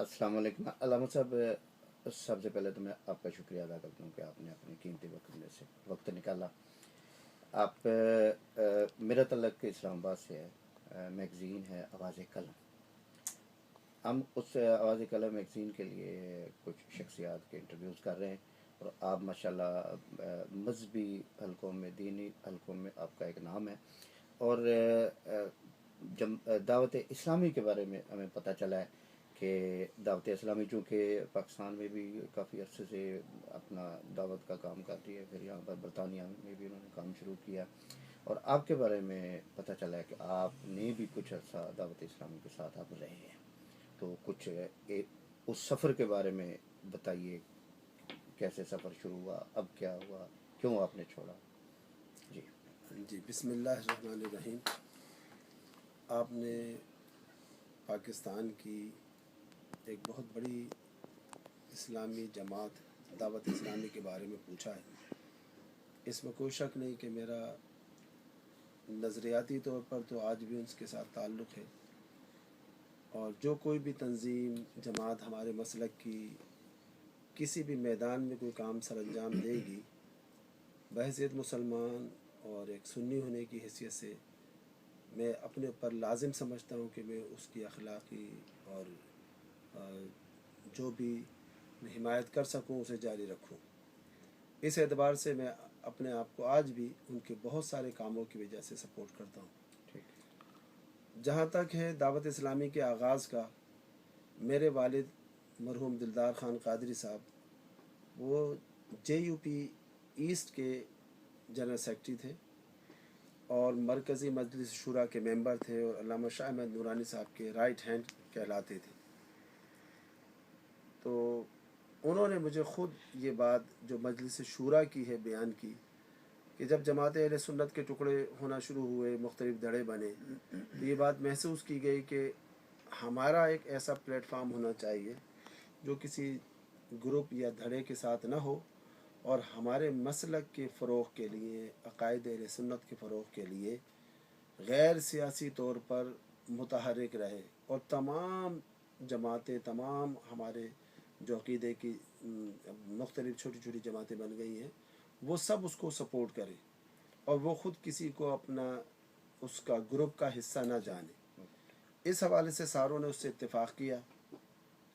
السلام علیکم علامہ صاحب، سب سے پہلے تو میں آپ کا شکریہ ادا کرتا ہوں کہ آپ نے اپنے قیمتی وقت میں سے وقت نکالا. آپ میرا تعلق اسلام آباد سے ہے. میگزین ہے آواز قلم. ہم اس آواز قلم میگزین کے لیے کچھ شخصیات کے انٹرویوز کر رہے ہیں، اور آپ ماشاءاللہ مذہبی حلقوں میں، دینی حلقوں میں آپ کا ایک نام ہے. اور دعوت اسلامی کے بارے میں ہمیں پتہ چلا ہے کہ دعوت اسلامی چونکہ پاکستان میں بھی کافی عرصے سے اپنا دعوت کا کام کر رہی ہے، پھر یہاں پر برطانیہ میں بھی انہوں نے کام شروع کیا، اور آپ کے بارے میں پتہ چلا ہے کہ آپ نے بھی کچھ عرصہ دعوت اسلامی کے ساتھ آپ رہے ہیں. تو کچھ اس سفر کے بارے میں بتائیے، کیسے سفر شروع ہوا، اب کیا ہوا، کیوں آپ نے چھوڑا؟ جی جی، بسم اللہ الرحمن الرحیم. آپ نے پاکستان کی ایک بہت بڑی اسلامی جماعت دعوت اسلامی کے بارے میں پوچھا ہے. اس میں کوئی شک نہیں کہ میرا نظریاتی طور پر تو آج بھی ان کے ساتھ تعلق ہے، اور جو کوئی بھی تنظیم جماعت ہمارے مسلک کی کسی بھی میدان میں کوئی کام سر انجام دے گی، بحیثیت مسلمان اور ایک سنی ہونے کی حیثیت سے میں اپنے اوپر لازم سمجھتا ہوں کہ میں اس کی اخلاقی اور جو بھی میں حمایت کر سکوں اسے جاری رکھوں. اس اعتبار سے میں اپنے آپ کو آج بھی ان کے بہت سارے کاموں کی وجہ سے سپورٹ کرتا ہوں. ٹھیک. جہاں تک ہے دعوت اسلامی کے آغاز کا، میرے والد مرحوم دلدار خان قادری صاحب وہ JUP ایسٹ کے جنرل سیکرٹری تھے اور مرکزی مجلس شورا کے ممبر تھے، اور علامہ شاہ احمد نورانی صاحب کے رائٹ ہینڈ کہلاتے تھے. تو انہوں نے مجھے خود یہ بات جو مجلس شورا کی ہے بیان کی کہ جب جماعت اہل سنت کے ٹکڑے ہونا شروع ہوئے، مختلف دھڑے بنے، تو یہ بات محسوس کی گئی کہ ہمارا ایک ایسا پلیٹ فارم ہونا چاہیے جو کسی گروپ یا دھڑے کے ساتھ نہ ہو، اور ہمارے مسلک کے فروغ کے لیے، عقائد اہل سنت کے فروغ کے لیے غیر سیاسی طور پر متحرک رہے، اور تمام جماعتیں، تمام ہمارے جو عقیدے کی مختلف چھوٹی چھوٹی جماعتیں بن گئی ہیں، وہ سب اس کو سپورٹ کریں، اور وہ خود کسی کو اپنا اس کا گروپ کا حصہ نہ جانے. اس حوالے سے ساروں نے اس سے اتفاق کیا.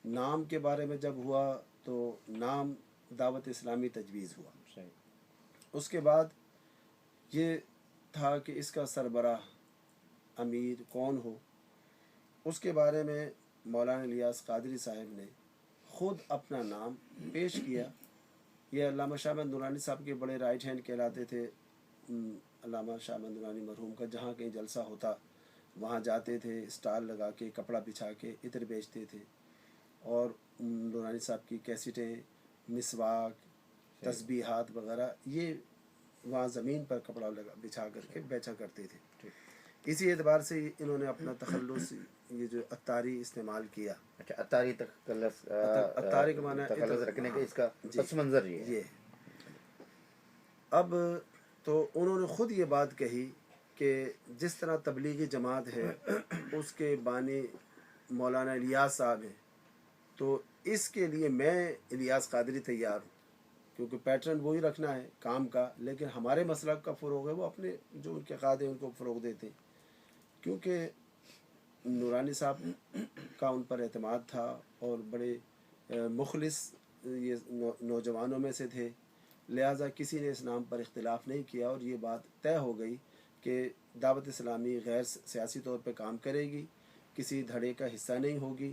نام کے بارے میں جب ہوا تو نام دعوت اسلامی تجویز ہوا. صحیح. اس کے بعد یہ تھا کہ اس کا سربراہ امیر کون ہو. اس کے بارے میں مولانا الیاس قادری صاحب نے خود اپنا نام پیش کیا. یہ علامہ شاہ احمد نورانی صاحب کے بڑے رائٹ ہینڈ کہلاتے تھے. علامہ شاہ احمد نورانی مرحوم کا جہاں کہیں جلسہ ہوتا وہاں جاتے تھے، اسٹال لگا کے، کپڑا بچھا کے عطر بیچتے تھے، اور نورانی صاحب کی کیسٹیں، مسواک، تسبیحات وغیرہ یہ وہاں زمین پر کپڑا بچھا کر کے بیچا کرتے تھے. اسی اعتبار سے انہوں نے اپنا تخلص یہ جو عطاری استعمال کیا. اچھا، عطاری عطاری کا معنی تخلص رکھنے کا اس کا جی، پس منظر یہ ہے. اب تو انہوں نے خود یہ بات کہی کہ جس طرح تبلیغی جماعت ہے اس کے بانی مولانا الیاس صاحب ہیں، تو اس کے لیے میں الیاس قادری تیار ہوں، کیونکہ پیٹرن وہی رکھنا ہے کام کا، لیکن ہمارے مسلک کا فروغ ہے وہ اپنے جو ان کے قائد ہیں ان کو فروغ دیتے ہیں. کیونکہ نورانی صاحب کا ان پر اعتماد تھا اور بڑے مخلص یہ نوجوانوں میں سے تھے، لہٰذا کسی نے اس نام پر اختلاف نہیں کیا، اور یہ بات طے ہو گئی کہ دعوت اسلامی غیر سیاسی طور پہ کام کرے گی، کسی دھڑے کا حصہ نہیں ہوگی،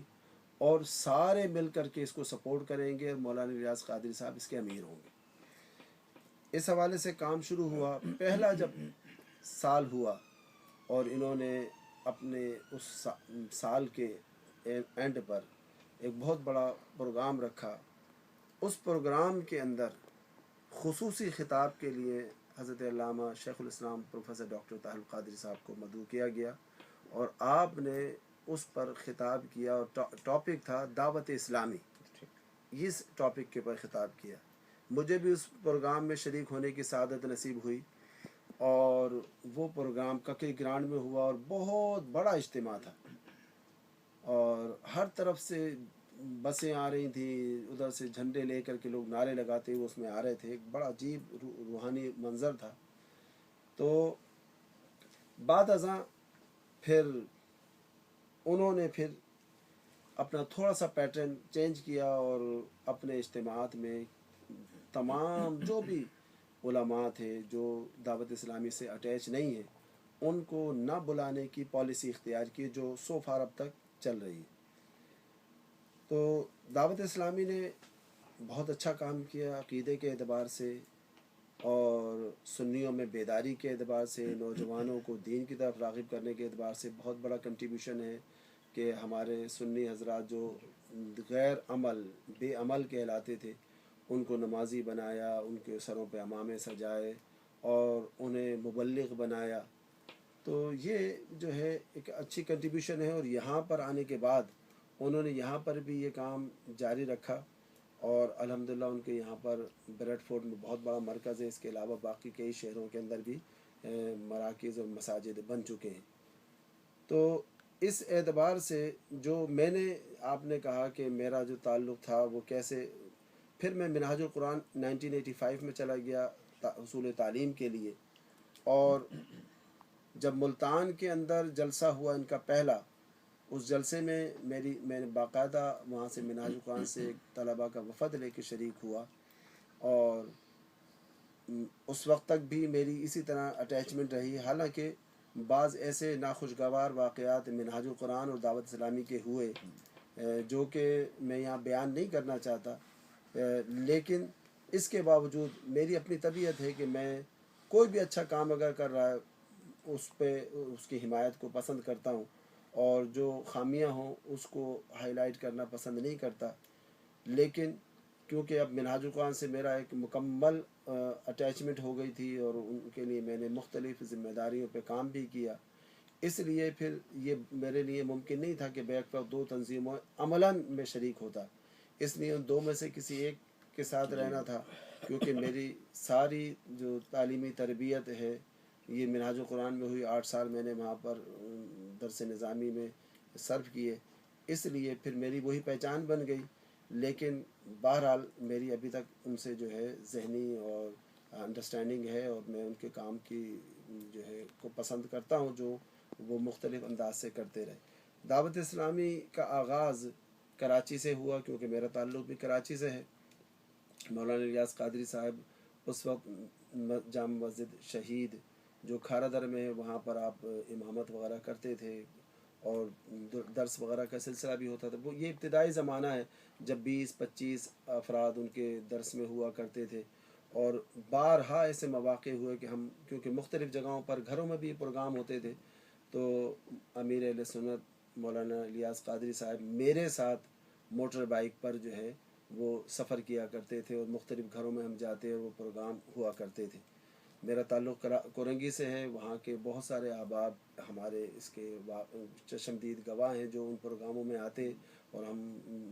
اور سارے مل کر کے اس کو سپورٹ کریں گے، اور مولانا الیاس قادری صاحب اس کے امیر ہوں گے. اس حوالے سے کام شروع ہوا. پہلا جب سال ہوا اور انہوں نے اپنے اس سال کے اینڈ پر ایک بہت بڑا پروگرام رکھا. اس پروگرام کے اندر خصوصی خطاب کے لیے حضرت علامہ شیخ الاسلام پروفیسر ڈاکٹر طاہر القادری صاحب کو مدعو کیا گیا، اور آپ نے اس پر خطاب کیا، اور ٹاپک تھا دعوت اسلامی. اس ٹاپک کے پر خطاب کیا. مجھے بھی اس پروگرام میں شریک ہونے کی سعادت نصیب ہوئی، اور وہ پروگرام ککی گرانڈ میں ہوا، اور بہت بڑا اجتماع تھا، اور ہر طرف سے बसें आ रही थी, उधर से झंडे लेकर के लोग नारे लगाते हुए उसमें आ रहे थे। एक बड़ा अजीब रूहानी मंज़र था। तो बाद अज़ां फिर उन्होंने फिर अपना थोड़ा सा पैटर्न चेंज किया और अपने इज्तिमात में तमाम जो भी उलमा थे जो दावत इस्लामी से अटैच नहीं है उनको न बुलाने की पॉलिसी इख्तियार की, जो सो फार अब तक चल रही है। तो दावत इस्लामी ने बहुत अच्छा काम किया अक़ीदे के एतबार से और सुन्नियों में बेदारी के एतबार से, नौजवानों को दीन की तरफ राग़िब करने के एतबार से बहुत बड़ा कंट्रीब्यूशन है कि हमारे सुन्नी हज़रात जो गैर अमल बेअमल कहलाते थे उनको नमाजी बनाया, उनके सरों पे अमामे सजाए और उन्हें मुबल्लिग बनाया। तो ये जो है एक अच्छी कंट्रीब्यूशन है। और यहाँ पर आने के बाद उन्होंने यहाँ पर भी ये काम जारी रखा और अल्हम्दुलिल्लाह उनके यहाँ पर ब्रेडफोर्ड में बहुत बड़ा मरकज़ है। इसके अलावा बाकी कई शहरों के अंदर भी मराकिज़ और मसाजिद बन चुके हैं। तो इस एतबार से जो मैंने आपने कहा कि मेरा जो ताल्लुक़ था वो कैसे, फिर मैं मिनहाजुल कुरान 1985 में चला गया हुसूल तालीम के लिए। और जब मुल्तान के अंदर जलसा हुआ इनका पहला, उस जलसे में मैंने बाकायदा वहाँ से मिनहाजुल कुरान से तलबा का वफ़द लेके शरीक हुआ। और उस वक्त तक भी मेरी इसी तरह अटैचमेंट रही। हालांकि बाज़ ऐसे नाखुशगवार वाक़यात मिनहाजुल कुरान और दावत इस्लामी के हुए जो कि मैं यहाँ बयान नहीं करना चाहता, लेकिन इसके बावजूद मेरी अपनी तबीयत है कि मैं कोई भी अच्छा काम अगर कर रहा है उस पे उसकी हिमायत को पसंद करता हूँ और जो खामियां हों उसको हाईलाइट करना पसंद नहीं करता। लेकिन क्योंकि अब मिनहाजुल कुरान से मेरा एक मुकम्मल अटैचमेंट हो गई थी और उनके लिए मैंने मुख्तलिफ़ ज़िम्मेदारियों पे काम भी किया, इसलिए फिर ये मेरे लिए मुमकिन नहीं था कि बैक पर दो तंजीमों अमलन में शरीक होता। इसलिए उन दो में से किसी एक के साथ रहना था, क्योंकि मेरी सारी जो तालीमी तरबियत है ये मिनहाजुल कुरान में हुई। 8 साल मैंने वहाँ पर दरस निज़ामी में सर्व किए, इसलिए फिर मेरी वही पहचान बन गई। लेकिन बहरहाल मेरी अभी तक उनसे जो है ज़हनी और अंडरस्टैंडिंग है और मैं उनके काम की जो है को पसंद करता हूँ जो वो मुख्तलिफ़ अंदाज से करते रहे। दावत इस्लामी का आगाज़ कराची से हुआ क्योंकि मेरा ताल्लुक़ भी कराची से है। मौलाना इलियास कादरी साहब उस वक्त जाम मस्जिद शहीद जो खारादर में है वहाँ पर आप इमामत वग़ैरह करते थे और दर्स वग़ैरह का सिलसिला भी होता था। वो ये इब्तिदाई ज़माना है जब 20-25 अफराद उनके दर्स में हुआ करते थे। और बारहा ऐसे मौक़े हुए कि हम क्योंकि मुख्तलिफ़ जगहों पर घरों में भी प्रोग्राम होते थे, तो अमीर अहले सुन्नत मौलाना इलियास कादरी साहब मेरे साथ मोटर बाइक पर जो है वो सफ़र किया करते थे और मुख्तलिफ़ घरों में हम जाते और वो प्रोग्राम हुआ करते थे। मेरा ताल्लुक़ कोरंगी से है। वहाँ के बहुत सारे अहबाब हमारे इसके चशमदीद गवाह हैं जो उन प्रोग्रामों में आते और हम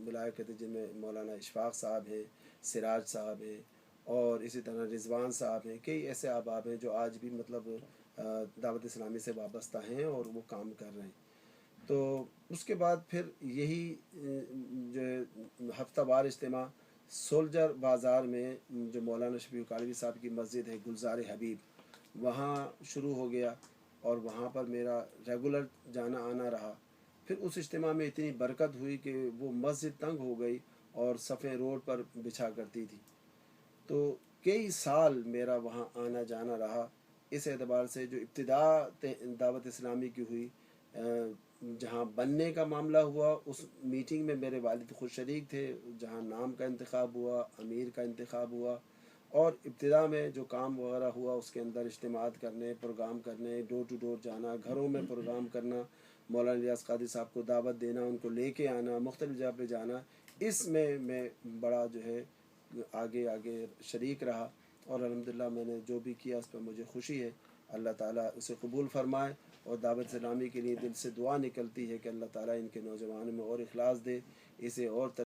मिलाया करते, जिनमें मौलाना इशफाक़ साहब हैं, सिराज साहब हैं और इसी तरह रिजवान साहब हैं। कई ऐसे अहबाब हैं जो आज भी मतलब दावत इस्लामी से वाबस्ता हैं और वो काम कर रहे हैं। तो उसके बाद फिर यही जो है हफ्तावार इज्तिमा सोल्जर बाज़ार में जो मौलाना शफीक कालवी साहब की मस्जिद है गुलजार हबीब, वहाँ शुरू हो गया और वहाँ पर मेरा रेगुलर जाना आना रहा। फिर उस इज्तिमा में इतनी बरकत हुई कि वो मस्जिद तंग हो गई और सफ़े रोड पर बिछा करती थी। तो कई साल मेरा वहाँ आना जाना रहा। इस एतबार से जो इब्तिदा दावत इस्लामी की हुई, जहाँ बनने का मामला हुआ उस मीटिंग में मेरे वालिद खुद शरीक थे, जहाँ नाम का इंतखाब हुआ, अमीर का इंतखाब हुआ और इब्तिदा में जो काम वगैरह हुआ उसके अंदर इज्तिमात करने, प्रोग्राम करने, डोर टू डोर जाना, घरों में प्रोग्राम करना, मौलाना इलियास कादरी साहब को दावत देना, उनको लेके आना, मुख्तलिफ़ जगह पे जाना, इसमें मैं बड़ा जो है आगे आगे शरीक रहा और अल्हम्दुलिल्लाह मैंने जो भी किया उस पर मुझे खुशी है। अल्लाह ताला उसे कबूल फ़रमाए और दावत इस्लामी के लिए दिल से दुआ निकलती है कि अल्लाह ताला इनके नौजवानों में और इखलास दे, इसे और